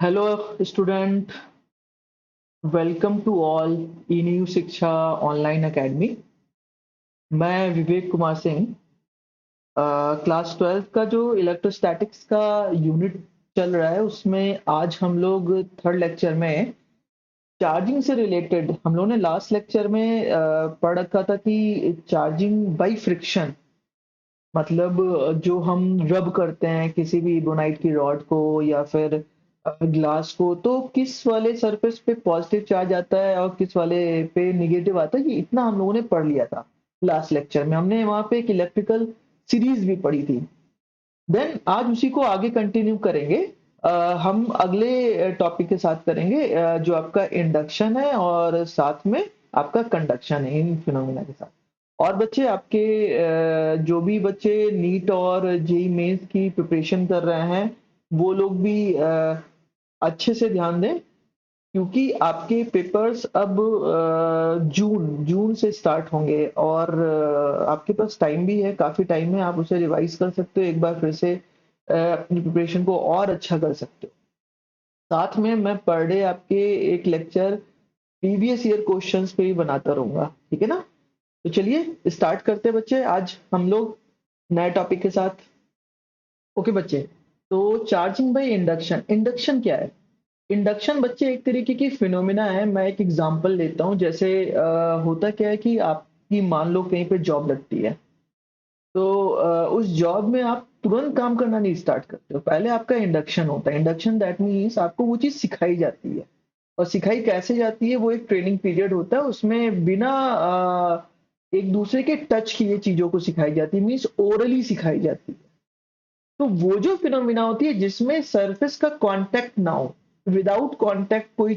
Hello student, welcome to all e new Shiksha online academy. मैं Vivek Kumar Singh. Class 12 का जो electrostatics का यूनिट चल रहा है उसमें आज हम लोग थर्ड लेक्चर में चार्जिंग से रिलेटेड हम लोगों ने लास्ट लेक्चर में पढ़ रखा था कि चार्जिंग बाय फ्रिक्शन, मतलब जो हम रब करते हैं किसी भी इबोनाइट की रॉड को या फिर ग्लास को, तो किस वाले सरफेस पे पॉजिटिव चार्ज आता है और किस वाले पे निगेटिव आता है, ये इतना हम लोगों ने पढ़ लिया था। लास्ट लेक्चर में हमने वहां पे एक इलेक्ट्रिकल सीरीज भी पढ़ी थी। देन आज उसी को आगे कंटिन्यू करेंगे। हम अगले टॉपिक के साथ करेंगे, जो आपका इंडक्शन है और साथ में आपका कंडक्शन है इन फिनोमिना के साथ। और बच्चे आपके जो भी बच्चे नीट और जेई मेंस की प्रिपरेशन कर रहे हैं वो लोग भी अच्छे से ध्यान दें, क्योंकि आपके पेपर्स अब जून जून से स्टार्ट होंगे और आपके पास टाइम भी है, काफी टाइम है, आप उसे रिवाइज कर सकते हो, एक बार फिर से अपनी प्रिपरेशन को और अच्छा कर सकते हो। साथ में मैं पर डे आपके एक लेक्चर प्रीवियस ईयर क्वेश्चंस पे भी बनाता रहूंगा, ठीक है ना। तो चलिए स्टार्ट करते हैं बच्चे, आज हम लोग नए टॉपिक के साथ। ओके बच्चे, तो चार्जिंग बाय इंडक्शन, इंडक्शन क्या है? इंडक्शन बच्चे एक तरीके की फिनोमिना है। मैं एक एग्जांपल लेता हूँ, जैसे होता क्या है कि आपकी मान लो कहीं पे जॉब लगती है, तो उस जॉब में आप तुरंत काम करना नहीं स्टार्ट करते हो, पहले आपका इंडक्शन होता है। इंडक्शन दैट मीन्स आपको वो चीज सिखाई जाती है। और सिखाई कैसे जाती है, वो एक ट्रेनिंग पीरियड होता है, उसमें बिना एक दूसरे के टच किए चीजों को सिखाई जाती है, मीन्स ओरली सिखाई जाती है। तो वो जो फिनोमिना होती है जिसमें सरफेस का कांटेक्ट ना हो, विदाउट कांटेक्ट कोई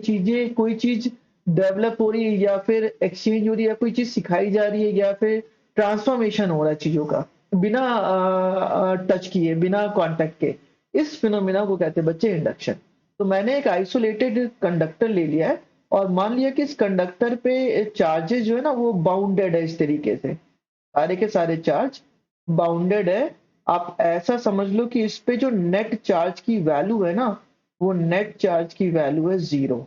चीज डेवलप हो रही है या फिर एक्सचेंज हो रही है या कोई चीज सिखाई जा रही है या फिर ट्रांसफॉर्मेशन हो रहा है चीजों का, बिना टच किए, बिना कांटेक्ट के, इस फिनोमिना को कहते हैं बच्चे इंडक्शन। तो मैंने एक आइसोलेटेड कंडक्टर ले लिया है और मान लिया कि इस कंडक्टर पे चार्जेस जो है ना वो बाउंडेड है, इस तरीके से सारे के सारे चार्ज बाउंडेड है। आप ऐसा समझ लो कि इस पे जो नेट चार्ज की वैल्यू है ना, वो नेट चार्ज की वैल्यू है 0।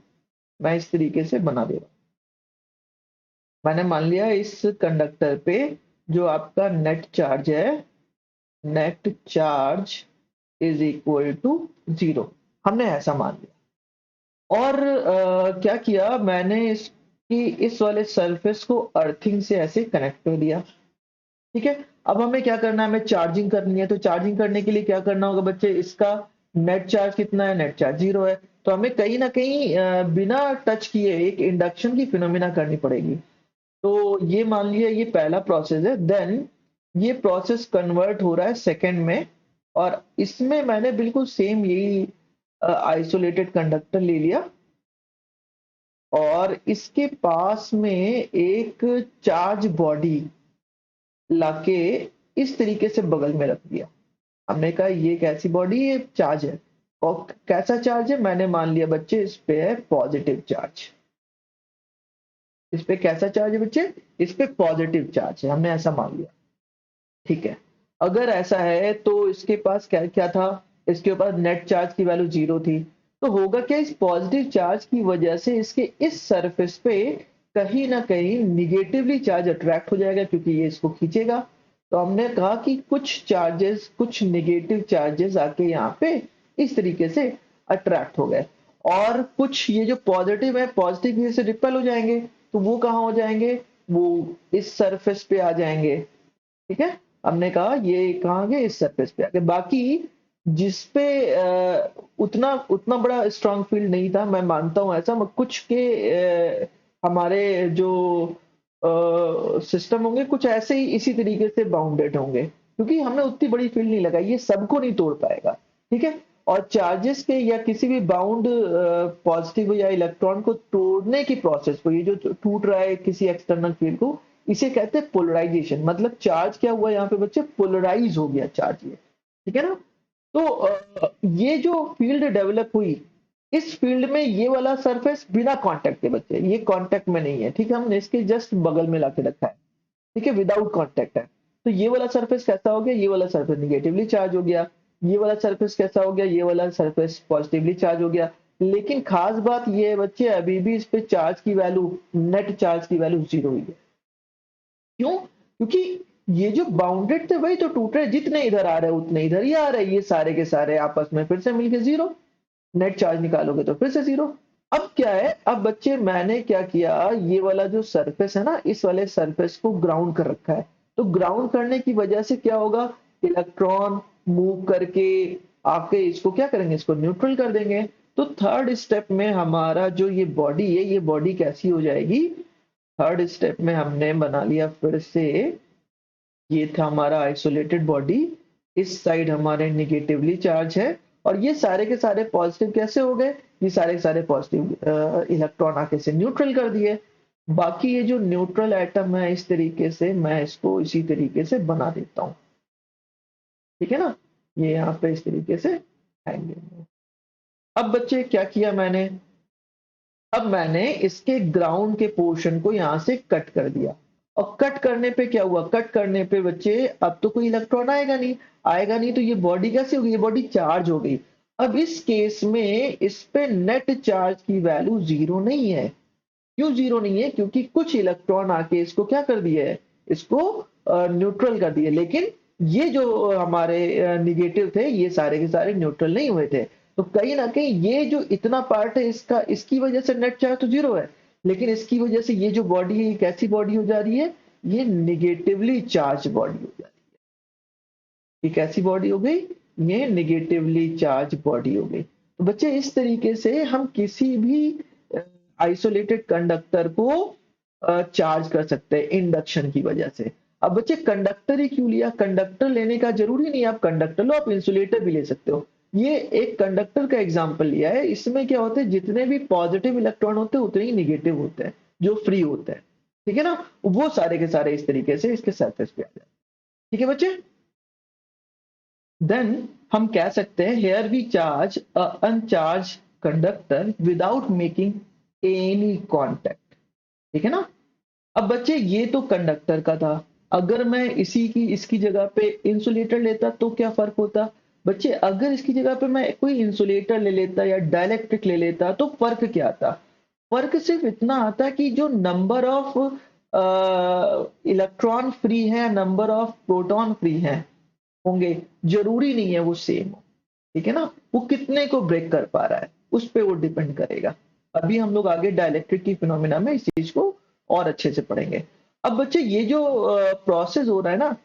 मैं इस तरीके से बना दे रहा हूं। मैंने मान लिया इस कंडक्टर पे जो आपका नेट चार्ज है, net charge is equal to 0। हमने ऐसा मान लिया और क्या किया मैंने, इसकी इस वाले सरफेस को अर्थिंग से ऐसे कनेक्ट कर दिया। ठीक है, अब हमें क्या करना है, हमें चार्जिंग करनी है। तो चार्जिंग करने के लिए क्या करना होगा बच्चे, इसका नेट चार्ज कितना है, नेट चार्ज 0 है। तो हमें कहीं ना कहीं बिना टच किए एक इंडक्शन की फिनोमिना करनी पड़ेगी। तो ये मान लिया ये पहला प्रोसेस है। देन ये प्रोसेस कन्वर्ट हो रहा है सेकंड में, और इसमें मैंने बिल्कुल सेम यही आइसोलेटेड कंडक्टर ले लिया और इसके पास में एक चार्ज बॉडी लाके इस तरीके से बगल में रख दिया। हमने कहा ये कैसी बॉडी है, चार्ज है। और कैसा चार्ज है, मैंने मान लिया बच्चे इस पे है पॉजिटिव चार्ज। इस पे कैसा चार्ज है बच्चे, इस पे पॉजिटिव चार्ज है, हमने ऐसा मान लिया। ठीक है, अगर ऐसा है तो इसके पास क्या क्या था, इसके पास नेट चार्ज की वैल्यू 0 थी। तो होगा क्या, इस पॉजिटिव चार्ज की वजह से इसके इस सरफेस पे कहीं ना कहीं निगेटिवली चार्ज अट्रैक्ट हो जाएगा, क्योंकि ये इसको खींचेगा। तो हमने कहा कि कुछ चार्जेस, कुछ निगेटिव चार्जेस आके यहाँ पे इस तरीके से अट्रैक्ट हो गए, और कुछ ये जो पॉजिटिव है, पॉजिटिव ये से रिपेल हो जाएंगे। तो वो कहाँ हो जाएंगे, वो इस सरफेस पे आ जाएंगे। ठीक है, हमने कहा ये कहाँ गए, इस सरफेस पे आके। बाकी जिस पे उतना उतना बड़ा स्ट्रांग फील्ड नहीं था, मैं मानता हूँ ऐसा, कुछ के हमारे जो सिस्टम होंगे कुछ ऐसे ही इसी तरीके से बाउंडेड होंगे, क्योंकि हमने उतनी बड़ी फील्ड नहीं लगाई, ये सबको नहीं तोड़ पाएगा। ठीक है, और चार्जेस के या किसी भी बाउंड पॉजिटिव या इलेक्ट्रॉन को तोड़ने की प्रोसेस को, ये जो टूट रहा है किसी एक्सटर्नल फील्ड को, इसे कहते हैं पोलराइजेशन। मतलब चार्ज क्या हुआ यहाँ पे बच्चे, पोलराइज हो गया चार्ज ये। ठीक है ना। तो ये जो फील्ड डेवलप हुई, इस फील्ड में ये वाला सरफेस बिना कांटेक्ट के बच्चे, ये कांटेक्ट में नहीं है। ठीक है, हमने इसके जस्ट बगल में लाके रखा है। ठीक है, विदाउट कांटेक्ट है। तो ये वाला सरफेस कैसा हो गया, ये वाला सरफेस निगेटिवली चार्ज हो गया। ये वाला सरफेस कैसा हो गया, ये वाला सरफेस पॉजिटिवली चार्ज हो गया। लेकिन खास बात ये है बच्चे, अभी भी इस पे चार्ज की वैल्यू, नेट चार्ज की वैल्यू 0 ही है। क्यों? क्योंकि ये जो बाउंडेड थे वही तो टूट रहे, जितने इधर आ रहे हैं उतने इधर ही आ रहे हैं, ये सारे के सारे आपस में फिर से मिलके 0। नेट चार्ज निकालोगे तो फिर से 0। अब क्या है, अब बच्चे मैंने क्या किया, ये वाला जो सरफेस है ना, इस वाले सरफेस को ग्राउंड कर रखा है। तो ग्राउंड करने की वजह से क्या होगा, इलेक्ट्रॉन मूव करके आपके इसको क्या करेंगे, इसको न्यूट्रल कर देंगे। तो थर्ड स्टेप में हमारा जो ये बॉडी है, ये बॉडी कैसी हो जाएगी, थर्ड स्टेप में हमने बना लिया फिर से, ये था हमारा आइसोलेटेड बॉडी, इस साइड हमारे निगेटिवली चार्ज है, और ये सारे के सारे पॉजिटिव कैसे हो गए, ये सारे के सारे पॉजिटिव इलेक्ट्रॉन आके से न्यूट्रल कर दिए। बाकी ये जो न्यूट्रल एटम है, इस तरीके से मैं इसको इसी तरीके से बना देता हूँ, ठीक है ना, ये यहाँ पे इस तरीके से आएंगे। अब बच्चे क्या किया मैंने, अब मैंने इसके ग्राउंड के पोर्शन को यहां से कट कर दिया, और कट करने पे क्या हुआ, कट करने पे बच्चे अब तो कोई इलेक्ट्रॉन आएगा नहीं, आएगा नहीं, तो ये बॉडी कैसे होगी, ये बॉडी चार्ज हो गई। अब इस केस में इस पे नेट चार्ज की वैल्यू 0 नहीं है। क्यों 0 नहीं है, क्योंकि कुछ इलेक्ट्रॉन आके इसको क्या कर दिए है, इसको न्यूट्रल कर दिए। लेकिन ये जो हमारे निगेटिव थे, ये सारे के सारे न्यूट्रल नहीं हुए थे। तो कहीं ना कहीं ये जो इतना पार्ट है इसका, इसकी वजह से नेट चार्ज तो 0 है, लेकिन इसकी वजह से ये जो बॉडी है, ये कैसी बॉडी हो जा रही है, ये निगेटिवली चार्ज बॉडी हो जा रही है। ये कैसी बॉडी हो गई, ये निगेटिवली चार्ज बॉडी हो गई। तो बच्चे इस तरीके से हम किसी भी आइसोलेटेड कंडक्टर को चार्ज कर सकते हैं इंडक्शन की वजह से। अब बच्चे कंडक्टर ही क्यों लिया, कंडक्टर लेने का जरूरी नहीं, आप कंडक्टर लो, आप इंसुलेटर भी ले सकते हो। ये एक कंडक्टर का एग्जांपल लिया है, इसमें क्या होता है, जितने भी पॉजिटिव इलेक्ट्रॉन होते हैं उतने ही निगेटिव होते हैं जो फ्री होते हैं, ठीक है ना, वो सारे के सारे इस तरीके से इसके सरफेस पे आ जाते हैं। ठीक है बच्चे, देन हम कह सकते हैं here we charge a uncharged conductor without making any contact. ठीक है ना। अब बच्चे ये तो कंडक्टर का था, अगर मैं इसी की इसकी जगह पे इंसुलेटर लेता तो क्या फर्क होता। बच्चे अगर इसकी जगह पे मैं कोई इंसुलेटर ले लेता या डाइलेक्ट्रिक ले लेता तो फर्क क्या आता, फर्क सिर्फ इतना आता कि जो नंबर ऑफ इलेक्ट्रॉन फ्री है, नंबर ऑफ प्रोटॉन फ्री है होंगे, जरूरी नहीं है वो सेम हो। ठीक है ना, वो कितने को ब्रेक कर पा रहा है उस पे वो डिपेंड करेगा। अभी हम लोग आगे डाइलेक्ट्रिक की फिनोमिना में इस चीज को और अच्छे से पढ़ेंगे। अब बच्चे ये जो प्रोसेस हो रहा है ना,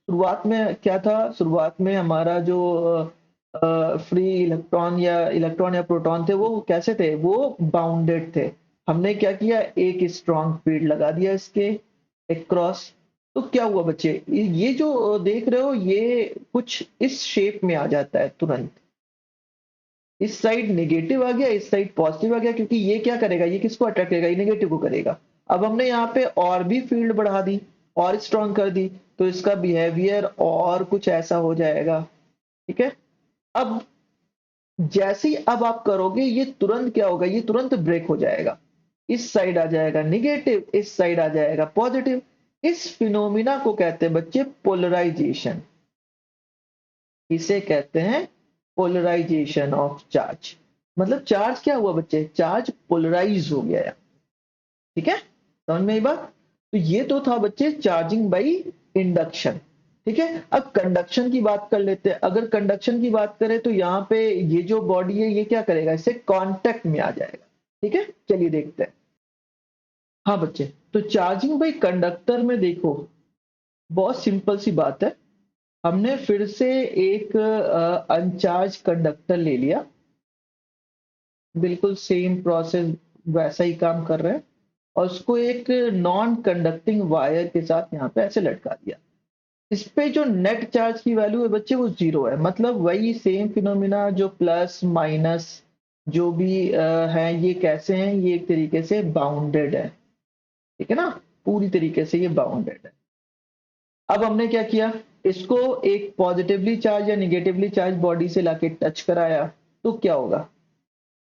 शुरुआत में क्या था, शुरुआत में हमारा जो फ्री इलेक्ट्रॉन या प्रोटॉन थे वो कैसे थे, वो बाउंडेड थे। हमने क्या किया, एक स्ट्रॉन्ग फील्ड लगा दिया इसके एक क्रॉस। तो क्या हुआ बच्चे, ये जो देख रहे हो ये कुछ इस शेप में आ जाता है तुरंत, इस साइड नेगेटिव आ गया, इस साइड पॉजिटिव आ गया, क्योंकि ये क्या करेगा, ये किसको अट्रैक्ट करेगा, ये नेगेटिव को करेगा। अब हमने यहाँ पे और भी फील्ड बढ़ा दी और स्ट्रॉन्ग कर दी, तो इसका बिहेवियर और कुछ ऐसा हो जाएगा। ठीक है, अब जैसे ही अब आप करोगे ये तुरंत क्या होगा, ये तुरंत ब्रेक हो जाएगा, इस साइड आ जाएगा निगेटिव, इस साइड आ जाएगा पॉजिटिव। इस फिनोमिना को कहते हैं बच्चे पोलराइजेशन, इसे कहते हैं पोलराइजेशन ऑफ चार्ज। मतलब चार्ज क्या हुआ बच्चे, चार्ज पोलराइज हो गया। ठीक है, समझ में आई बात। तो ये तो था बच्चे चार्जिंग बाई इंडक्शन। ठीक है, अब कंडक्शन की बात कर लेते हैं। अगर कंडक्शन की बात करें तो यहाँ पे ये जो बॉडी है ये क्या करेगा, इससे कांटेक्ट में आ जाएगा। ठीक है, चलिए देखते हैं। हाँ बच्चे, तो चार्जिंग बाई कंडक्टर में देखो बहुत सिंपल सी बात है, हमने फिर से एक अनचार्ज कंडक्टर ले लिया, बिल्कुल सेम प्रोसेस, वैसा ही काम कर रहे हैं, और उसको एक नॉन कंडक्टिंग वायर के साथ यहाँ पे ऐसे लटका दिया। इस पे जो नेट चार्ज की वैल्यू है बच्चे वो 0 है, मतलब वही सेम फिनोमिना जो प्लस माइनस जो भी है, ये कैसे हैं, ये एक तरीके से बाउंडेड है। ठीक है ना, पूरी तरीके से ये बाउंडेड है। अब हमने क्या किया, इसको एक पॉजिटिवली चार्ज या निगेटिवली चार्ज बॉडी से लाके टच कराया, तो क्या होगा,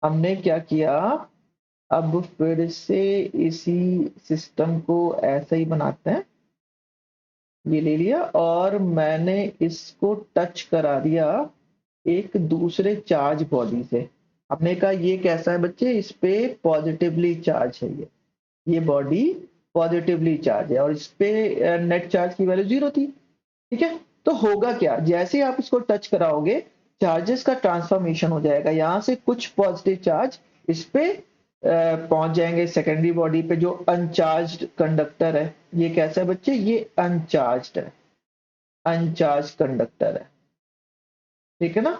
हमने क्या किया, अब फिर से इसी सिस्टम को ऐसा ही बनाते हैं, ये ले लिया और मैंने इसको टच करा दिया एक दूसरे चार्ज बॉडी से। हमने कहा ये कैसा है बच्चे, इस पे पॉजिटिवली चार्ज है, ये बॉडी पॉजिटिवली चार्ज है और इस पे नेट चार्ज की वैल्यू 0 थी। ठीक है, तो होगा क्या, जैसे ही आप इसको टच कराओगे चार्जेस का ट्रांसफॉर्मेशन हो जाएगा, यहाँ से कुछ पॉजिटिव चार्ज इस पे पहुंच जाएंगे सेकेंडरी बॉडी पे जो अनचार्ज्ड कंडक्टर है। ये कैसा है बच्चे, ये अनचार्ज्ड है, अनचार्ज कंडक्टर है। ठीक है ना,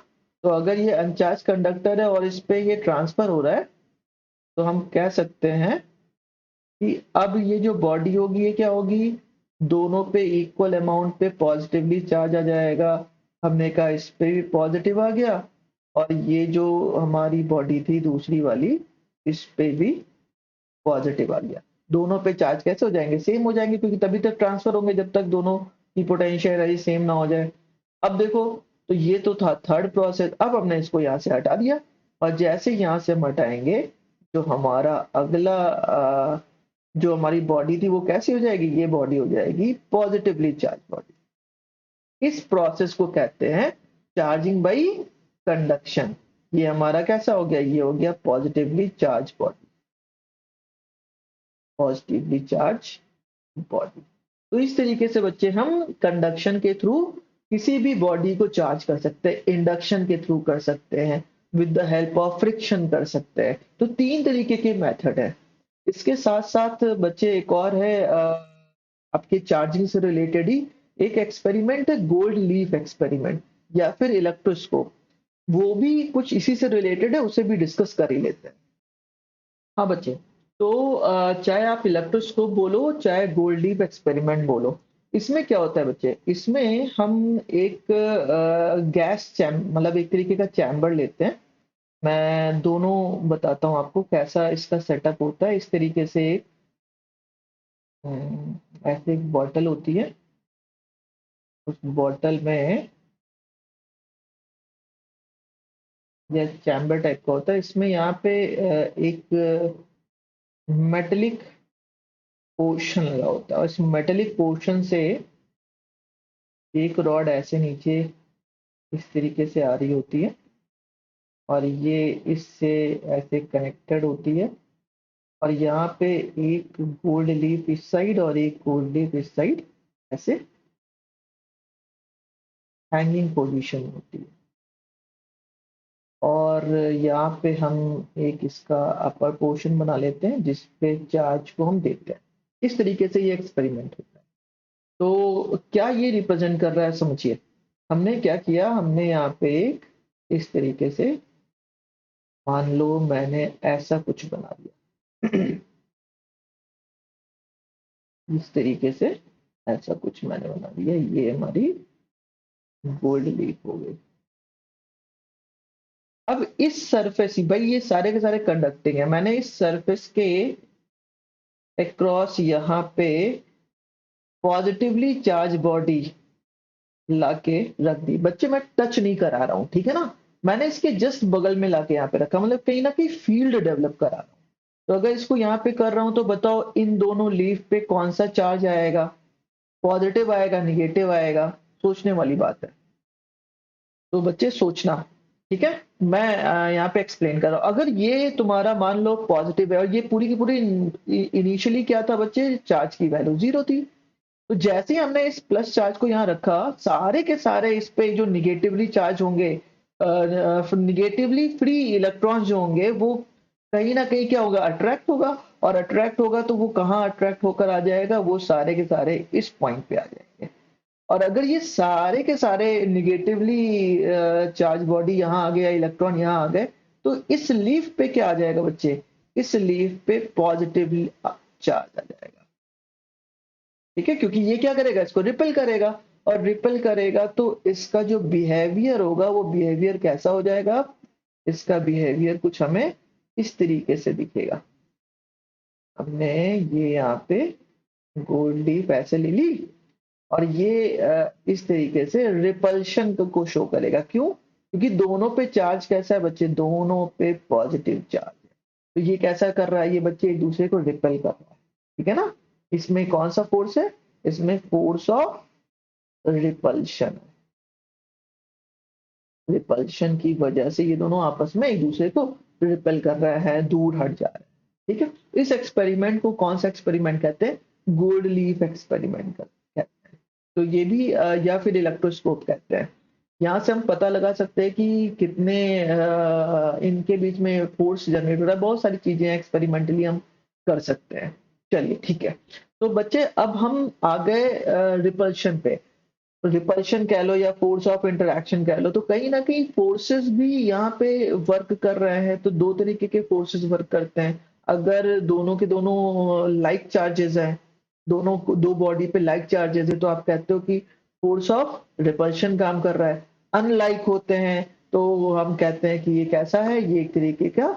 तो अगर ये अनचार्ज कंडक्टर है और इस पे ये ट्रांसफर हो रहा है तो हम कह सकते हैं कि अब ये जो बॉडी होगी ये क्या होगी, दोनों पे इक्वल अमाउंट पे पॉजिटिवली चार्ज आ जाएगा। हमने कहा इस पे भी पॉजिटिव आ गया और ये जो हमारी बॉडी थी दूसरी वाली, इस पे भी पॉजिटिव आ गया। दोनों पे चार्ज कैसे हो जाएंगे, सेम हो जाएंगे, क्योंकि तभी तक ट्रांसफर होंगे जब तक दोनों की पोटेंशियल सेम ना हो जाए। अब देखो, तो ये तो था थर्ड प्रोसेस। अब हमने इसको यहाँ से हटा दिया और जैसे यहाँ से हम हटाएंगे जो हमारा अगला जो हमारी बॉडी थी वो कैसी हो जाएगी, ये बॉडी हो जाएगी पॉजिटिवली चार्ज बॉडी। इस प्रोसेस को कहते हैं चार्जिंग बाई कंडक्शन। ये हमारा कैसा हो गया, ये हो गया positively charge body, positively charge body. तो इस तरीके से बच्चे हम कंडक्शन के थ्रू किसी भी बॉडी को चार्ज कर सकते हैं, इंडक्शन के थ्रू कर सकते हैं, with the help of friction कर सकते हैं। तो तीन तरीके के मेथड है। इसके साथ साथ बच्चे एक और है आपके चार्जिंग से रिलेटेड ही एक एक्सपेरिमेंट है, गोल्ड लीफ एक्सपेरिमेंट या फिर इलेक्ट्रोस्कोप। वो भी कुछ इसी से रिलेटेड है, उसे भी डिस्कस कर ही लेते हैं। हाँ बच्चे, तो चाहे आप इलेक्ट्रोस्कोप बोलो चाहे गोल्ड लीफ एक्सपेरिमेंट बोलो, इसमें क्या होता है बच्चे, इसमें हम एक गैस चैम मतलब एक तरीके का चैम्बर लेते हैं। मैं दोनों बताता हूँ आपको कैसा इसका सेटअप होता है। इस तरीके से एक ऐसे एक बॉटल होती है, उस बॉटल में यह चैम्बर टाइप का होता है। इसमें यहाँ पे एक मेटेलिक पोर्शन लगा होता है और इस मेटेलिक पोर्शन से एक रॉड ऐसे नीचे इस तरीके से आ रही होती है और ये इससे ऐसे कनेक्टेड होती है और यहाँ पे एक गोल्ड लीफ इस साइड और एक गोल्ड लीफ इस साइड ऐसे हैंगिंग पोजीशन होती है। और यहाँ पे हम एक इसका अपर पोर्शन बना लेते हैं जिस पे चार्ज को हम देते हैं। इस तरीके से ये एक्सपेरिमेंट होता है। तो क्या ये रिप्रेजेंट कर रहा है, समझिए। हमने क्या किया, हमने यहाँ पे एक इस तरीके से मान लो मैंने ऐसा कुछ बना दिया इस तरीके से ऐसा कुछ मैंने बना दिया, ये हमारी गोल्ड लीफ हो गई। अब इस सरफेस, भाई ये सारे के सारे कंडक्टिंग है, मैंने इस सरफेस के अक्रॉस यहाँ पे पॉजिटिवली चार्ज बॉडी लाके रख दी। बच्चे मैं टच नहीं करा रहा हूँ, ठीक है ना, मैंने इसके जस्ट बगल में लाके यहाँ पे रखा, मतलब कहीं ना कहीं फील्ड डेवलप करा रहा हूँ। तो अगर इसको यहाँ पे कर रहा हूँ तो बताओ इन दोनों लीफ पे कौन सा चार्ज आएगा, पॉजिटिव आएगा निगेटिव आएगा, सोचने वाली बात है। तो बच्चे सोचना, ठीक है। मैं यहाँ पे एक्सप्लेन कर रहा हूँ। अगर ये तुम्हारा मान लो पॉजिटिव है और ये पूरी की पूरी इनिशियली क्या था बच्चे, चार्ज की वैल्यू 0 थी, तो जैसे ही हमने इस प्लस चार्ज को यहाँ रखा, सारे के सारे इस पे जो निगेटिवली चार्ज होंगे, निगेटिवली फ्री इलेक्ट्रॉन्स जो होंगे वो कहीं ना कहीं क्या होगा, अट्रैक्ट होगा। और अट्रैक्ट होगा तो वो कहाँ अट्रैक्ट होकर आ जाएगा, वो सारे के सारे इस पॉइंट पे आ जाएंगे। और अगर ये सारे के सारे निगेटिवली चार्ज बॉडी यहाँ आ गया, इलेक्ट्रॉन यहाँ आ गए, तो इस लीफ पे क्या आ जाएगा बच्चे, इस लीफ पे पॉजिटिव चार्ज आ जाएगा। ठीक है, क्योंकि ये क्या करेगा, इसको रिपेल करेगा और रिपेल करेगा तो इसका जो बिहेवियर होगा वो बिहेवियर कैसा हो जाएगा, इसका बिहेवियर कुछ हमें इस तरीके से दिखेगा। हमने ये यहाँ पे गोल्ड लीफ ऐसे ले ली और ये इस तरीके से रिपल्शन को शो करेगा। क्यों, क्योंकि दोनों पे चार्ज कैसा है बच्चे, दोनों पे पॉजिटिव चार्ज है। तो ये कैसा कर रहा है, ये बच्चे एक दूसरे को रिपेल कर रहा है। ठीक है ना, इसमें कौन सा फोर्स है, इसमें फोर्स ऑफ रिपल्शन है। रिपल्शन की वजह से ये दोनों आपस में एक दूसरे को रिपेल कर रहे हैं, दूर हट जा रहे हैं। ठीक है, इस एक्सपेरिमेंट को कौन सा एक्सपेरिमेंट कहते हैं? गोल्ड लीफ एक्सपेरिमेंट कहते हैं। तो ये भी या फिर इलेक्ट्रोस्कोप कहते हैं। यहाँ से हम पता लगा सकते हैं कि कितने इनके बीच में फोर्स जनरेट हो रहा है। बहुत सारी चीजें एक्सपेरिमेंटली हम कर सकते हैं। चलिए ठीक है, तो बच्चे अब हम आ गए रिपल्शन पे। रिपल्शन कह लो या फोर्स ऑफ इंटरैक्शन कह लो, तो कहीं ना कहीं फोर्सेस भी यहाँ पे वर्क कर रहे हैं। तो दो तरीके के फोर्सेस वर्क करते हैं। अगर दोनों के दोनों लाइक चार्जेस हैं, दोनों दो बॉडी पे लाइक चार्जेस है, तो आप कहते हो कि फोर्स ऑफ रिपल्शन काम कर रहा है। अनलाइक होते हैं तो हम कहते हैं कि ये कैसा है, ये एक तरीके का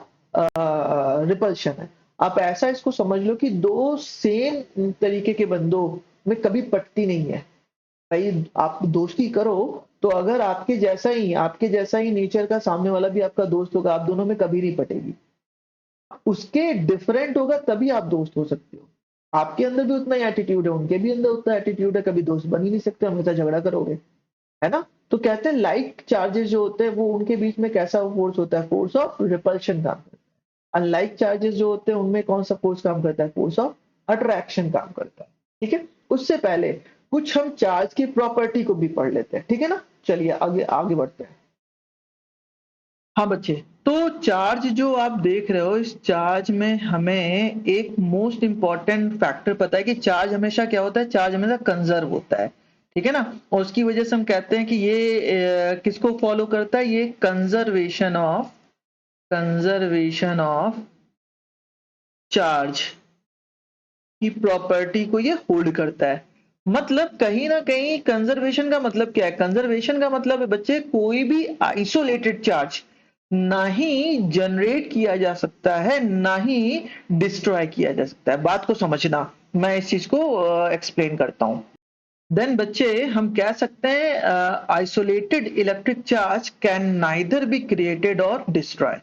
रिपल्शन है। आप ऐसा इसको समझ लो कि दो सेम तरीके के बंदों में कभी पटती नहीं है। भाई आप दोस्ती करो तो अगर आपके जैसा ही नेचर का सामने वाला भी आपका दोस्त होगा, आप दोनों में कभी नहीं पटेगी। उसके डिफरेंट होगा तभी आप दोस्त हो सकते हो। आपके अंदर भी उतना ही एटीट्यूड है, उनके भी अंदर उतना एटीट्यूड है, कभी दोस्त बन ही नहीं सकते, हमेशा झगड़ा करोगे, है ना? तो कहते हैं लाइक चार्जेस जो होते हैं वो उनके बीच में कैसा फोर्स होता है? फोर्स ऑफ रिपल्शन काम करता है। अनलाइक चार्जेस जो होते हैं उनमें कौन सा फोर्स काम करता है? फोर्स ऑफ अट्रैक्शन काम करता है। ठीक है, उससे पहले कुछ हम चार्ज की प्रॉपर्टी को भी पढ़ लेते हैं, ठीक है ना? चलिए आगे आगे बढ़ते हैं। हाँ बच्चे, तो चार्ज जो आप देख रहे हो, इस चार्ज में हमें एक मोस्ट इंपॉर्टेंट फैक्टर पता है कि चार्ज हमेशा क्या होता है? चार्ज हमेशा कंजर्व होता है। ठीक है ना? और उसकी वजह से हम कहते हैं कि ये किसको फॉलो करता है? ये कंजर्वेशन ऑफ चार्ज की प्रॉपर्टी को ये होल्ड करता है। मतलब कहीं ना कहीं कंजर्वेशन का मतलब क्या है? कंजर्वेशन का मतलब है बच्चे, कोई भी आइसोलेटेड चार्ज ना ही जनरेट किया जा सकता है, ना ही डिस्ट्रॉय किया जा सकता है। बात को समझना, मैं इस चीज को एक्सप्लेन करता हूं। देन बच्चे हम कह सकते हैं isolated electric charge can neither be created और destroy,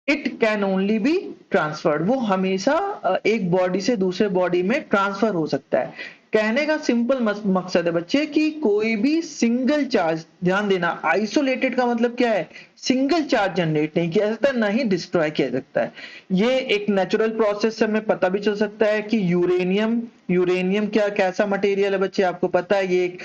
it can only be transferred. वो हमेशा एक बॉडी से दूसरे बॉडी में ट्रांसफर हो सकता है। कहने का सिंपल मकसद है बच्चे कि कोई भी सिंगल चार्ज, ध्यान देना, आइसोलेटेड का मतलब क्या है? सिंगल चार्ज जनरेट नहीं किया जा सकता, ना ही डिस्ट्रॉय किया जा सकता है। ये एक नेचुरल प्रोसेस से हमें पता भी चल सकता है कि यूरेनियम यूरेनियम क्या कैसा मटेरियल है बच्चे? आपको पता है ये एक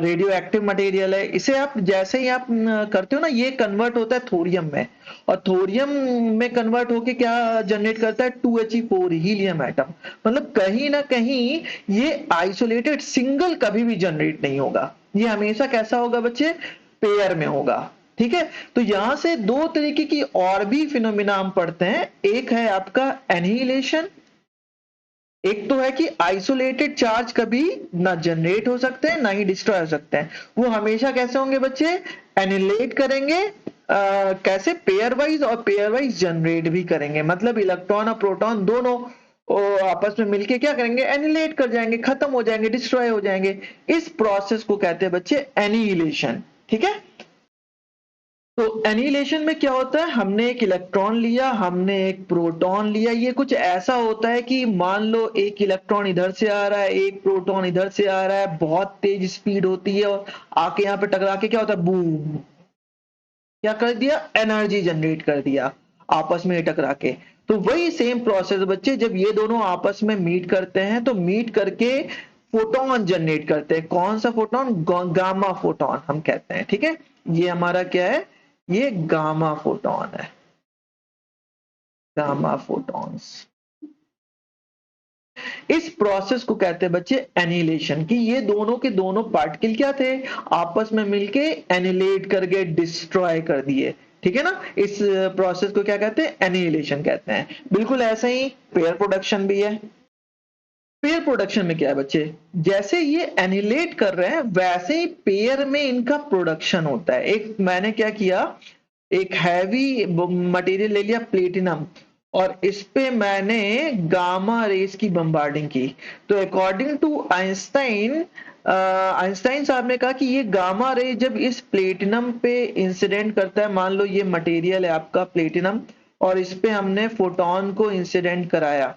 रेडियो एक्टिव मटेरियल है। इसे आप जैसे ही आप करते हो ना, ये कन्वर्ट होता है थोरियम में, और थोरियम में कन्वर्ट होके क्या जनरेट करता है? 2He4 helium atom. मतलब कहीं ना कहीं ये आइसोलेटेड सिंगल कभी भी जनरेट नहीं होगा, ये हमेशा कैसा होगा बच्चे? पेयर में होगा। ठीक है, तो यहां से दो तरीके की और भी फिनोमिना हम पढ़ते हैं। एक है आपका एनिहिलेशन, एक तो है कि आइसोलेटेड चार्ज कभी ना जनरेट हो सकते हैं ना ही डिस्ट्रॉय हो सकते हैं। वो हमेशा कैसे होंगे बच्चे? एनिलेट करेंगे, कैसे? पेयर वाइज, और पेयर वाइज जनरेट भी करेंगे। मतलब इलेक्ट्रॉन और प्रोटॉन दोनों आपस में मिलके क्या करेंगे? एनिलेट कर जाएंगे, खत्म हो जाएंगे, डिस्ट्रॉय हो जाएंगे। इस प्रोसेस को कहते हैं बच्चे एनिहिलेशन। ठीक है, तो एनिहिलेशन में क्या होता है? हमने एक इलेक्ट्रॉन लिया, हमने एक प्रोटॉन लिया। ये कुछ ऐसा होता है कि मान लो एक इलेक्ट्रॉन इधर से आ रहा है, एक प्रोटॉन इधर से आ रहा है, बहुत तेज स्पीड होती है, और आके यहाँ पे टकरा के क्या होता है? बूम, क्या कर दिया? एनर्जी जनरेट कर दिया आपस में टकरा के। तो वही सेम प्रोसेस बच्चे, जब ये दोनों आपस में मीट करते हैं तो मीट करके फोटोन जनरेट करते हैं। कौन सा फोटोन? गामा फोटोन हम कहते हैं। ठीक है, ये हमारा क्या है? ये गामा फोटोन है, गामा फोटॉन्स। इस प्रोसेस को कहते हैं बच्चे एनिलेशन, कि ये दोनों के दोनों पार्टिकल क्या थे? आपस में मिलके एनिलेट कर गए, डिस्ट्रॉय कर दिए। ठीक है ना? इस प्रोसेस को क्या कहते हैं? एनिलेशन कहते हैं। बिल्कुल ऐसे ही पेयर प्रोडक्शन भी है। पेयर प्रोडक्शन में क्या है बच्चे? जैसे ये एनिलेट कर रहे हैं वैसे ही पेयर में इनका प्रोडक्शन होता है। एक मैंने क्या किया, एक हैवी मटेरियल ले लिया, प्लेटिनम, और इस पे मैंने गामा रेस की बम्बार्डिंग की। तो अकॉर्डिंग टू आइंस्टाइन, आइंस्टाइन साहब ने कहा कि ये गामा रे जब इस प्लेटिनम पे इंसिडेंट करता है, मान लो ये मटेरियल है आपका प्लेटिनम, और इस पे हमने फोटोन को इंसिडेंट कराया,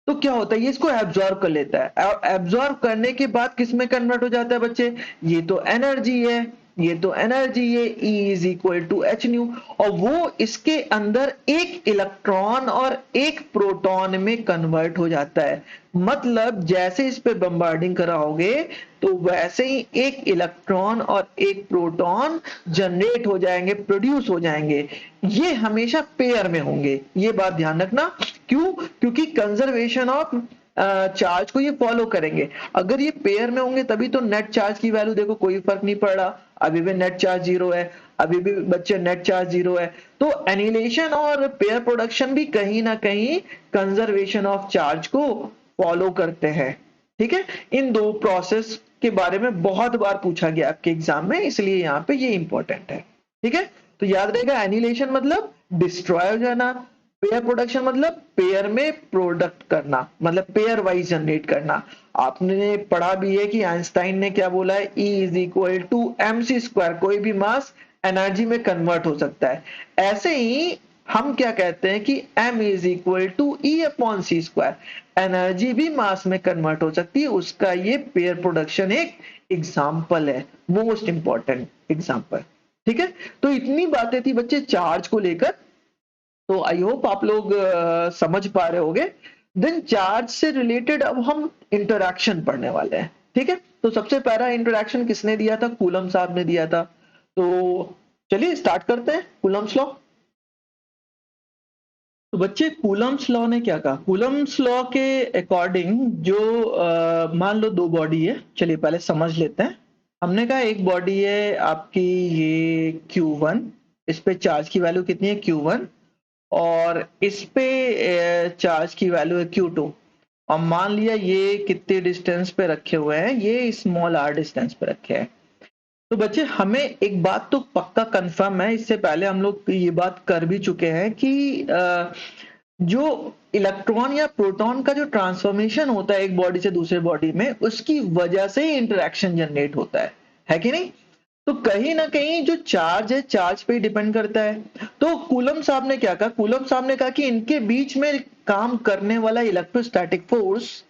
तो क्या होता है? ये इसको एब्जॉर्ब कर लेता है, और एब्जॉर्ब करने के बाद किस में कन्वर्ट हो जाता है बच्चे? ये तो एनर्जी है, ये तो एनर्जी है, E is equal to H nu, और वो इसके अंदर एक इलेक्ट्रॉन और एक प्रोटॉन में कन्वर्ट हो जाता है। मतलब जैसे इस पे बम्बार्डिंग कराओगे तो वैसे ही एक इलेक्ट्रॉन और एक प्रोटॉन जनरेट हो जाएंगे, प्रोड्यूस हो जाएंगे। ये हमेशा पेयर में होंगे, ये बात ध्यान रखना। क्यों? क्योंकि कंजर्वेशन ऑफ चार्ज को ये फॉलो करेंगे। अगर ये पेयर में होंगे तभी तो नेट चार्ज की वैल्यू देखो कोई फर्क नहीं पड़ रहा, अभी भी नेट चार्ज जीरो है, अभी भी बच्चे नेट चार्ज जीरो है। तो एनिलेशन और पेयर प्रोडक्शन भी कहीं ना कहीं कंजर्वेशन ऑफ चार्ज को फॉलो करते हैं। ठीक है, इन दो प्रोसेस के बारे में बहुत बार पूछा गया आपके एग्जाम में, इसलिए यहाँ पे ये इंपॉर्टेंट है। ठीक है, तो याद रहेगा एनिलेशन मतलब डिस्ट्रॉय हो जाना, पेयर प्रोडक्शन मतलब पेयर में प्रोडक्ट करना, मतलब पेयर वाइज जनरेट करना। आपने पढ़ा भी है कि आइंस्टाइन ने क्या बोला है, E is equal to mc square, कोई भी मास एनर्जी में कन्वर्ट हो सकता है। ऐसे ही हम क्या कहते हैं कि m is equal to E upon c square, energy भी मास में कन्वर्ट हो सकती है। उसका ये पेयर प्रोडक्शन एक एग्जाम्पल है, मोस्ट इंपॉर्टेंट एग्जाम्पल। ठीक है, तो इतनी बातें थी बच्चे चार्ज को लेकर, तो आई होप आप लोग समझ पा रहे होंगे। देन चार्ज से रिलेटेड अब हम इंटरैक्शन पढ़ने वाले हैं। ठीक है, तो सबसे पहला इंटरैक्शन किसने दिया था? कूलम साहब ने दिया था। तो चलिए स्टार्ट करते हैं कूलम्स लॉ। तो बच्चे कूलम्स लॉ ने क्या कहा? कूलम्स लॉ के अकॉर्डिंग जो मान लो दो बॉडी है, चलिए पहले समझ लेते हैं। हमने कहा एक बॉडी है आपकी ये Q1, इस पे चार्ज की वैल्यू कितनी है Q1, और इस पे चार्ज की वैल्यू है Q2, और मान लिया ये कितने डिस्टेंस पे रखे हुए हैं, ये स्मॉल r डिस्टेंस पे रखे हैं। तो बच्चे हमें एक बात तो पक्का कंफर्म है, इससे पहले हम लोग ये बात कर भी चुके हैं कि जो इलेक्ट्रॉन या प्रोटॉन का जो ट्रांसफॉर्मेशन होता है एक बॉडी से दूसरे बॉडी में, उसकी वजह से ही इंटरेक्शन जनरेट होता है कि नहीं? तो कहीं ना कहीं जो चार्ज है चार्ज पे ही डिपेंड करता है। तो कूलम साहब ने क्या कहा? कूलम साहब ने कहा कि इनके बीच में काम करने वाला इलेक्ट्रोस्टैटिक फोर्स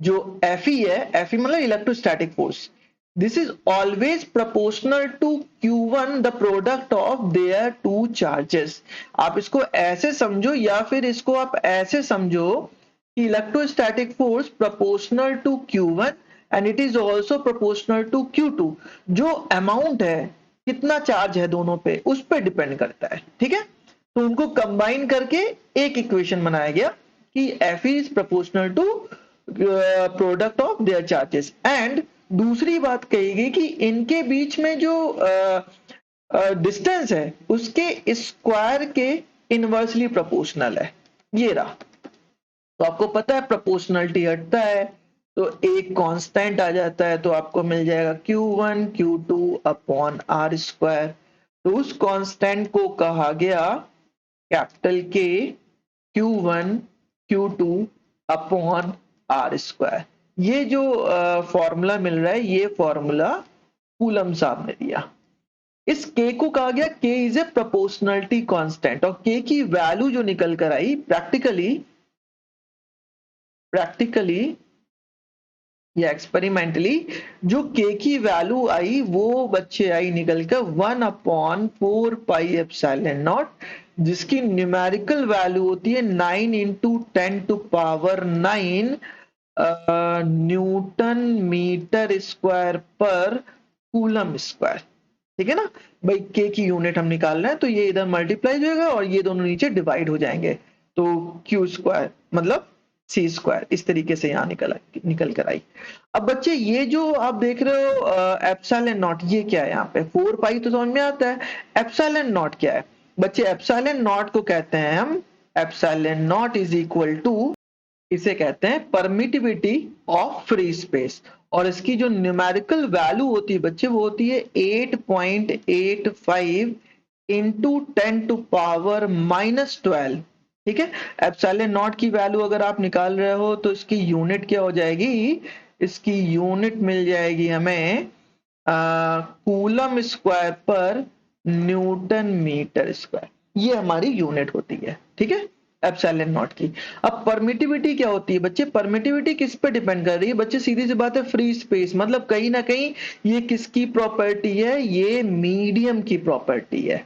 जो Fe है, Fe मतलब electrostatic force, this is always proportional to Q1 the product of their two charges. आप इसको ऐसे समझो या फिर इसको आप ऐसे समझो कि electrostatic force proportional to Q1 and it is also proportional to Q2। जो अमाउंट है, कितना चार्ज है दोनों पे, उस पर डिपेंड करता है। ठीक है, तो उनको कंबाइन करके एक इक्वेशन बनाया गया कि Fe is proportional to product of their charges. And दूसरी बात कही गई कि इनके बीच में जो डिस्टेंस है उसके स्क्वायर के इनवर्सली प्रोपोर्शनल है। ये रहा। तो आपको पता है प्रोपोर्शनलिटी हटता है तो एक कांस्टेंट आ जाता है, तो आपको मिल जाएगा Q1 Q2 upon are square. तो उस कांस्टेंट को कहा गया कैपिटल के Q1 Q2 upon are square. ये जो फॉर्मूला मिल रहा है, ये फॉर्मूला कूलम साहब ने दिया। इस k को कहा गया k is a proportionality constant, और k की वैल्यू जो निकल कर आई प्रैक्टिकली या एक्सपेरिमेंटली, जो k की वैल्यू आई वो बच्चे आई निकल कर 1/4 पाई एप्सिलॉन नॉट, जिसकी न्यूमेरिकल वैल्यू होती है 9 इंटू 10⁹ न्यूटन मीटर स्क्वायर पर कूलम स्क्वायर। ठीक है ना भाई, के की यूनिट हम निकाल रहे हैं, तो ये इधर मल्टीप्लाई हो जाएगा और ये दोनों नीचे डिवाइड हो जाएंगे, तो क्यू स्क्वायर मतलब सी स्क्वायर, इस तरीके से यहाँ निकल कर आई। अब बच्चे ये जो आप देख रहे हो एप्सिलॉन नॉट, ये क्या है? यहाँ पे 4 पाई तो समझ में आता है, एप्सिलॉन नॉट क्या है? बच्चे एप्सिलॉन नॉट को कहते हैं हम, epsilon naught is equal to, इसे कहते हैं परमिटिविटी ऑफ फ्री स्पेस, और इसकी जो न्यूमेरिकल वैल्यू होती है बच्चे वो होती है 8.85 इंटू 10⁻⁻12। ठीक है, एप्सिलॉन नॉट की वैल्यू अगर आप निकाल रहे हो तो इसकी यूनिट क्या हो जाएगी? इसकी यूनिट मिल जाएगी हमें कूलम स्क्वायर पर न्यूटन मीटर स्क्वायर, ये हमारी यूनिट होती है। ठीक है, एप्सिलॉन नॉट की। अब परमिटिविटी क्या होती है बच्चे? परमिटिविटी किस पे डिपेंड कर रही है बच्चे? सीधी सी बात है, फ्री स्पेस। मतलब कहीं ना कहीं ये किसकी प्रॉपर्टी है? ये मीडियम की प्रॉपर्टी है,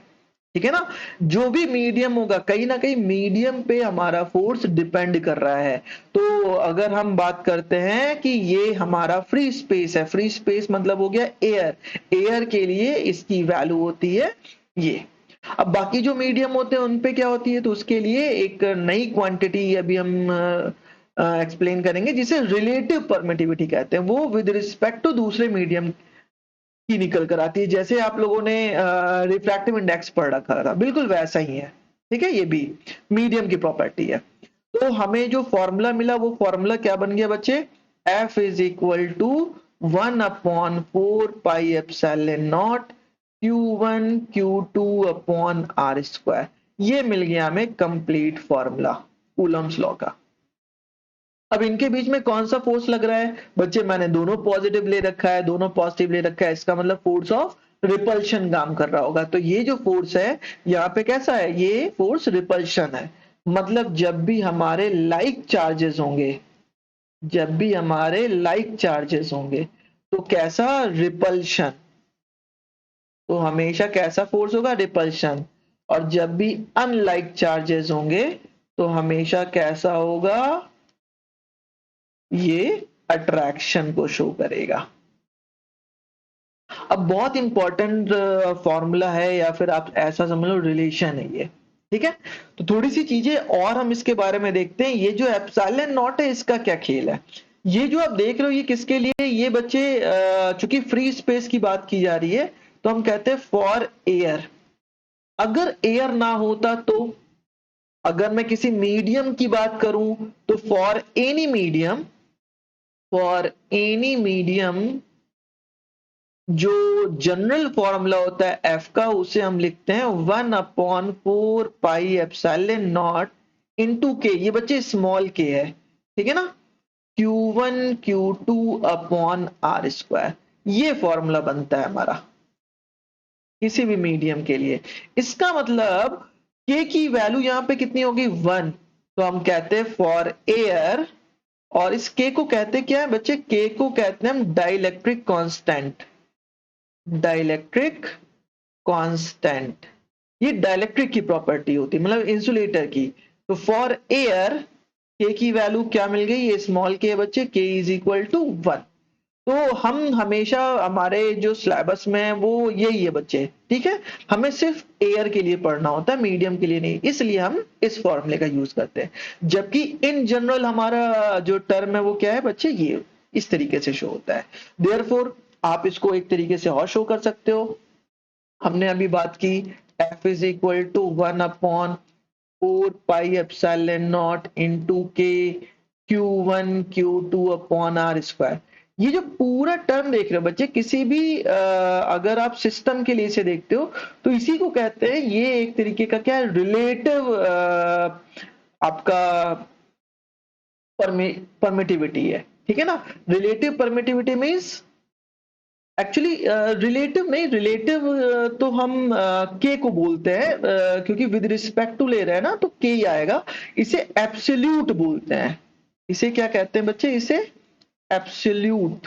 ठीक है ना। जो भी मीडियम होगा, कहीं ना कहीं मीडियम पे हमारा फोर्स डिपेंड कर रहा है। तो अगर हम बात करते हैं कि ये हमारा फ्री स्पेस है, फ्री स्पेस मतलब हो गया एयर, एयर के लिए इसकी वैल्यू होती है ये। अब बाकी जो मीडियम होते हैं उन पे क्या होती है? तो उसके लिए एक नई क्वांटिटी अभी हम एक्सप्लेन करेंगे, जिसे रिलेटिव परमिटिविटी कहते हैं। वो विद रिस्पेक्ट टू दूसरे मीडियम की निकल कर आती है। जैसे आप लोगों ने रिफ्रैक्टिव इंडेक्स पढ़ रखा था, बिल्कुल वैसा ही है, ठीक है। ये भी मीडियम की प्रॉपर्टी है। तो हमें जो फॉर्मूला मिला वो फॉर्मूला क्या बन गया बच्चे? F is equal to 1/4 pi epsilon naught Q1 Q2/r²। ये मिल गया हमें कंप्लीट फॉर्मूला कूलम्स लॉ का। अब इनके बीच में कौन सा फोर्स लग रहा है बच्चे? मैंने दोनों पॉजिटिव ले रखा है, दोनों पॉजिटिव ले रखा है, इसका मतलब फोर्स ऑफ रिपल्शन काम कर रहा होगा। तो ये जो फोर्स है यहाँ पे कैसा है? ये फोर्स रिपल्शन है। मतलब जब भी हमारे लाइक चार्जेस होंगे, जब भी हमारे लाइक चार्जेस होंगे, तो कैसा? रिपल्शन। तो हमेशा कैसा फोर्स होगा? रिपल्शन। और जब भी अनलाइक चार्जेस होंगे तो हमेशा कैसा होगा? ये अट्रैक्शन को शो करेगा। अब बहुत इंपॉर्टेंट फॉर्मूला है, या फिर आप ऐसा समझ लो रिलेशन है ये, ठीक है। तो थोड़ी सी चीजें और हम इसके बारे में देखते हैं। ये जो एप्सिलॉन नॉट है, इसका क्या खेल है? ये जो आप देख रहे हो, ये किसके लिए? ये बच्चे चूंकि फ्री स्पेस की बात की जा रही है, तो हम कहते हैं फॉर एयर। अगर एयर ना होता तो, अगर मैं किसी मीडियम की बात करूं, तो for any medium, for any medium जो जनरल फॉर्मूला होता है एफ का, उसे हम लिखते हैं 1/4 पाई एप्सिलॉन नॉट इंटू के। ये बच्चे स्मॉल के है, ठीक है ना। Q1 Q2/r²। ये फॉर्मूला बनता है हमारा किसी भी मीडियम के लिए। इसका मतलब के की वैल्यू यहां पे कितनी होगी? 1। तो हम कहते हैं फॉर एयर, और इस के को कहते क्या है बच्चे? के को कहते हैं हम डाइलेक्ट्रिक कांस्टेंट। डाइलेक्ट्रिक कांस्टेंट, ये डाइलेक्ट्रिक की प्रॉपर्टी होती है, मतलब इंसुलेटर की। तो फॉर एयर के की वैल्यू क्या मिल गई? ये स्मॉल के बच्चे, के इज इक्वल टू 1। तो हम हमेशा हमारे जो सिलेबस में है वो यही है बच्चे, ठीक है। हमें सिर्फ एयर के लिए पढ़ना होता है, मीडियम के लिए नहीं, इसलिए हम इस फॉर्मूले का यूज करते हैं। जबकि इन जनरल हमारा जो टर्म है वो क्या है बच्चे? ये इस तरीके से शो होता है। देयरफॉर आप इसको एक तरीके से और शो कर सकते हो। हमने अभी बात की F is equal to 1/4 pi epsilon naught into K Q1 Q2/r²। ये जो पूरा टर्म देख रहे हो बच्चे, किसी भी अगर आप सिस्टम के लिए इसे देखते हो, तो इसी को कहते हैं, ये एक तरीके का क्या है? रिलेटिव आपका परमिटिविटी है, ठीक है ना। Relative permittivity means actually relative नहीं, रिलेटिव तो हम के को बोलते हैं, क्योंकि विद रिस्पेक्ट टू ले रहे हैं ना, तो के ही आएगा। इसे एब्सोल्यूट बोलते हैं। इसे क्या कहते हैं बच्चे? इसे एब्सोल्यूट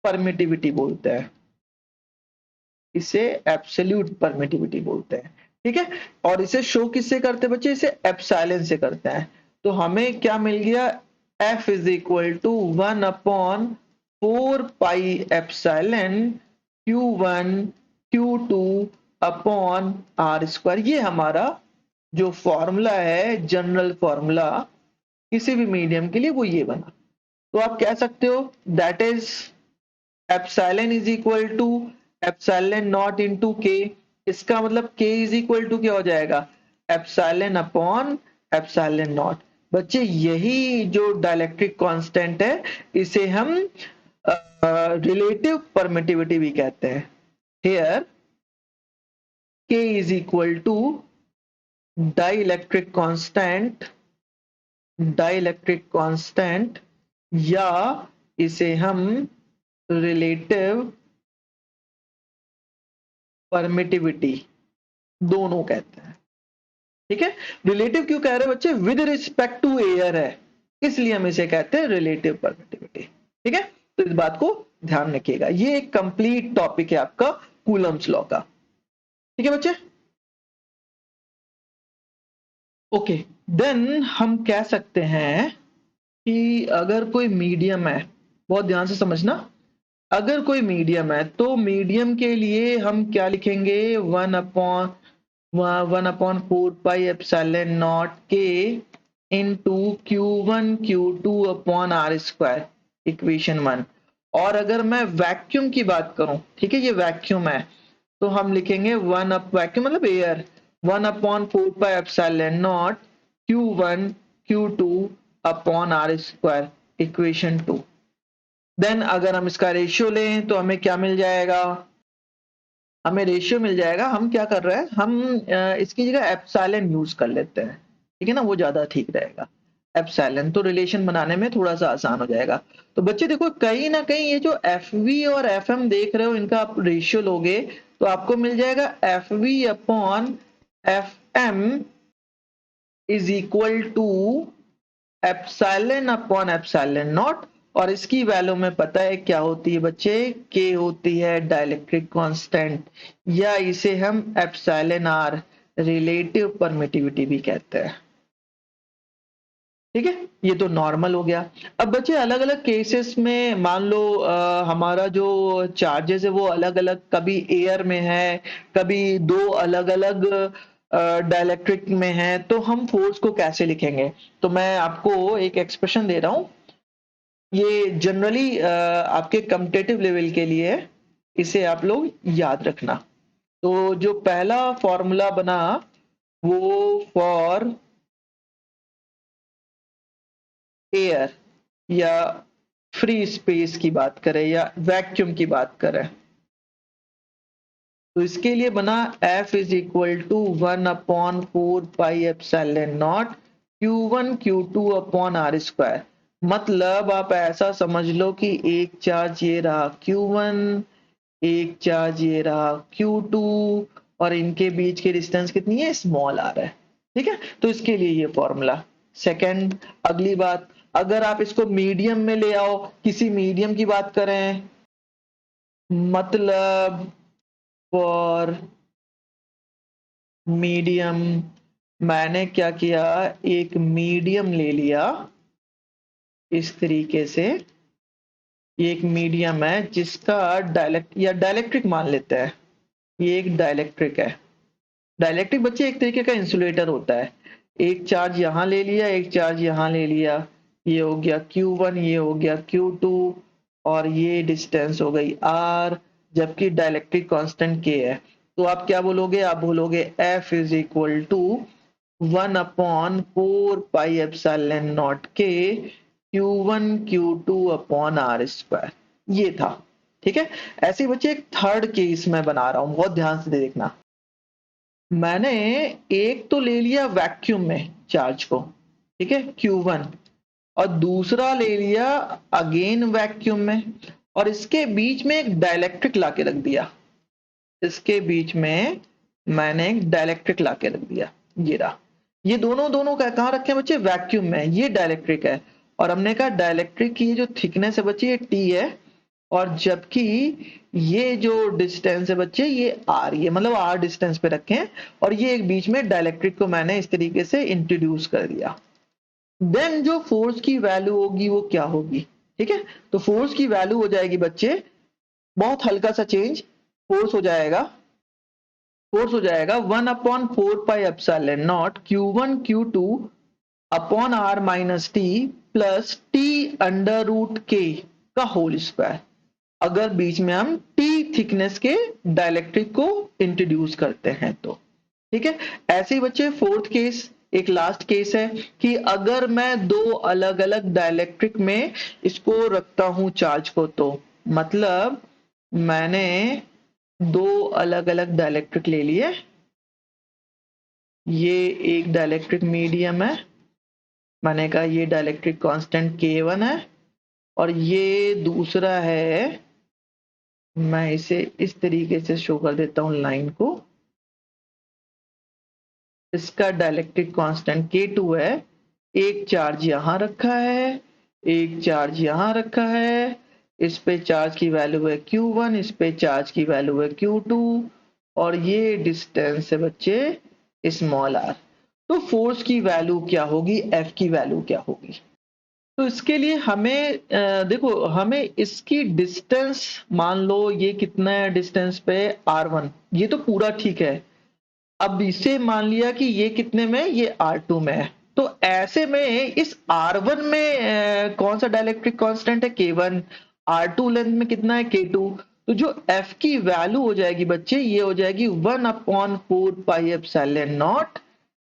परमिटिविटी बोलते हैं। इसे एब्सोल्यूट परमिटिविटी बोलते हैं, ठीक है। और इसे शो किससे करते हैं बच्चे? इसे एप्सिलॉन से करते हैं। तो हमें क्या मिल गया? F is equal to 1/4 pi epsilon Q1 Q2/r²। ये हमारा जो फॉर्मूला है, जनरल फॉर्मूला किसी भी मीडियम के लिए, वो ये बना। तो आप कह सकते हो that is epsilon is equal to epsilon naught into K. इसका मतलब के इज इक्वल टू क्या हो जाएगा? Epsilon upon epsilon not. बच्चे यही जो डाइलेक्ट्रिक कांस्टेंट है, इसे हम रिलेटिव परमिटिविटी भी कहते हैं। Here K is equal to dielectric constant, dielectric constant, या इसे हम रिलेटिव परमिटिविटी दोनों कहते हैं। ठीक है। रिलेटिव क्यों कह रहे हैं बच्चे, विद रिस्पेक्ट टू एयर है, इसलिए हम इसे कहते हैं रिलेटिव परमिटिविटी। ठीक है, तो इस बात को ध्यान रखिएगा। ये एक कंप्लीट टॉपिक है आपका कूलम्स लॉ का। ठीक है बच्चे, ओके। देन हम कह सकते हैं कि अगर कोई मीडियम है, बहुत ध्यान से समझना, अगर कोई मीडियम है तो मीडियम के लिए हम क्या लिखेंगे, 1/4 पाई एप्सिलॉन नॉट के into Q1 Q2 upon R², equation 1। और अगर मैं वैक्यूम की बात करूं, ठीक है, ये वैक्यूम है, तो हम लिखेंगे वैक्यूम मतलब air, 1/4 pi epsilon naught Q1 Q2 upon R², equation 2। Then अगर हम इसका रेशियो लें तो हमें क्या मिल जाएगा, हमें रेशियो मिल जाएगा। हम क्या कर रहे हैं, हम इसकी जगह एप्सिलॉन यूज कर लेते हैं, ठीक है ना, वो ज्यादा ठीक रहेगा। एप्सिलॉन तो रिलेशन बनाने में थोड़ा सा आसान हो जाएगा। तो बच्चे देखो, कहीं ना कहीं ये जो एफ वी और एफ एम देख रहे हो, इनका आप रेशियो लोगे तो आपको मिल जाएगा F V upon F M is equal to epsilon upon epsilon naught. और इसकी वैल्यू में पता है क्या होती है बच्चे, के होती है डाइलेक्ट्रिक कांस्टेंट, या इसे हम एप्सिलॉन आर रिलेटिव परमिटिविटी भी कहते हैं। ठीक है, ये तो नॉर्मल हो गया। अब बच्चे अलग अलग केसेस में मान लो हमारा जो चार्जेस है वो अलग अलग, कभी एयर में है, कभी दो अलग अलग डाइलेक्ट्रिक में है, तो हम फोर्स को कैसे लिखेंगे। तो मैं आपको एक एक्सप्रेशन दे रहा हूं, ये जनरली आपके कम्पिटेटिव लेवल के लिए है, इसे आप लोग याद रखना। तो जो पहला फॉर्मूला बना वो फॉर एयर या फ्री स्पेस की बात करें या वैक्यूम की बात करें, तो इसके लिए बना F is equal to 1/4 pi epsilon naught Q1 Q2 upon R²। मतलब आप ऐसा समझ लो कि एक चार्ज ये रहा Q1, एक चार्ज ये रहा Q2, और इनके बीच की डिस्टेंस कितनी है, स्मॉल r है। ठीक है, तो इसके लिए ये फॉर्मूला। सेकंड, अगली बात, अगर आप इसको मीडियम में ले आओ, किसी मीडियम की बात करें, मतलब फॉर मीडियम, मैंने क्या किया, एक मीडियम ले लिया इस तरीके से। ये एक मीडियम है जिसका डाइलेक्ट्रिक मान लेते हैं, ये एक डाइलेक्ट्रिक है। डाइलेक्ट्रिक बच्चे एक तरीके का इंसुलेटर होता है। एक चार्ज यहां ले लिया, एक चार्ज यहां ले लिया, ये हो गया Q1, ये हो गया Q2, और ये डिस्टेंस हो गई R, जबकि डाइलेक्ट्रिक कांस्टेंट K है। तो आप क्या बोलोगे, आप बोलोगे F is equal to 1/4 pi epsilon naught K Q1 Q2 upon R²। ये था। ठीक है, ऐसे बच्चे एक थर्ड केस में बना रहा हूं, बहुत ध्यान से देखना। मैंने एक तो ले लिया वैक्यूम में चार्ज को, ठीक है, Q1, और दूसरा ले लिया अगेन वैक्यूम में, और इसके बीच में एक डाइलेक्ट्रिक लाके रख दिया। इसके बीच में मैंने एक डाइलेक्ट्रिक लाके रख दिया, ये रहा। ये दोनों दोनों का कहाँ रखे हैं बच्चे, वैक्यूम में। ये डाइलेक्ट्रिक है, और हमने कहा डाइलेक्ट्रिक की जो थिकनेस है बच्चे ये T है, और जबकि ये जो डिस्टेंस है बच्चे ये R, ये मतलब R डिस्टेंस पे रखे हैं, और ये एक बीच में डाइलेक्ट्रिक को मैंने इस तरीके से इंट्रोड्यूस कर दिया। देन जो फोर्स की वैल्यू होगी वो क्या होगी, ठीक है, तो फोर्स की वैल्यू हो जाएगी बच्चे, बहुत हल्का सा चेंज, फोर्स हो जाएगा 1/4 pi epsilon naught Q1 Q2 upon R-T plus T under root K का होल स्क्वायर, अगर बीच में हम T थिकनेस के डाइलेक्ट्रिक को इंट्रोड्यूस करते हैं तो। ठीक है, ऐसे ही बच्चे फोर्थ केस, एक लास्ट केस है कि अगर मैं दो अलग अलग डाइलेक्ट्रिक में इसको रखता हूं चार्ज को, तो मतलब मैंने दो अलग अलग डाइलेक्ट्रिक ले लिए, ये एक डाइलेक्ट्रिक मीडियम है, मैंने कहा ये डाइलेक्ट्रिक कांस्टेंट K1 है, और ये दूसरा है, मैं इसे इस तरीके से शो कर देता हूं लाइन को, इसका डाइलेक्ट्रिक कांस्टेंट K2 है। एक चार्ज यहां रखा है, एक चार्ज यहां रखा है, इस पे चार्ज की वैल्यू है Q1, इस पे चार्ज की वैल्यू है Q2, और ये डिस्टेंस है बच्चे स्मॉल r। तो फोर्स की वैल्यू क्या होगी, F की वैल्यू क्या होगी? तो इसके लिए हमें देखो, हमें इसकी डिस्टेंस, मान लो ये कितना है डिस्टेंस पे R1, ये तो पूरा ठीक है। अब इसे मान लिया कि ये कितने में, ये R2 में है। तो ऐसे में इस R1 में कौन सा डाइलेक्ट्रिक कांस्टेंट है, K1। R2 लेंथ में कितना है, K2। तो जो F की वैल्यू हो जाएगी बच्चे, ये हो जाएगी 1/4πε0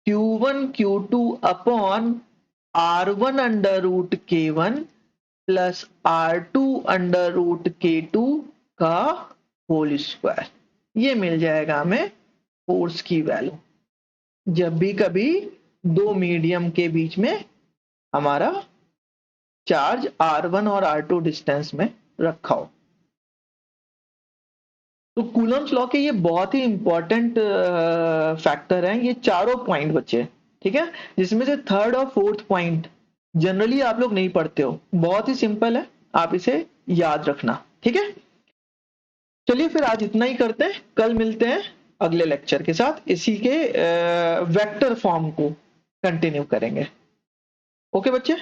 Q1 Q2 upon R1 under root K1 plus R2 under root K2 का होल स्क्वायर। ये मिल जाएगा हमें फोर्स की वैल्यू, जब भी कभी दो मीडियम के बीच में हमारा चार्ज R1 और R2 डिस्टेंस में रखा हो। तो कूलम्स लॉ के ये बहुत ही इंपॉर्टेंट फैक्टर हैं, ये चारों पॉइंट बच्चे, ठीक है, जिसमें से थर्ड और फोर्थ पॉइंट जनरली आप लोग नहीं पढ़ते हो। बहुत ही सिंपल है, आप इसे याद रखना, ठीक है। चलिए फिर आज इतना ही करते हैं, कल मिलते हैं अगले लेक्चर के साथ, इसी के वेक्टर फॉर्म को कंटिन्यू करेंगे। ओके बच्चे।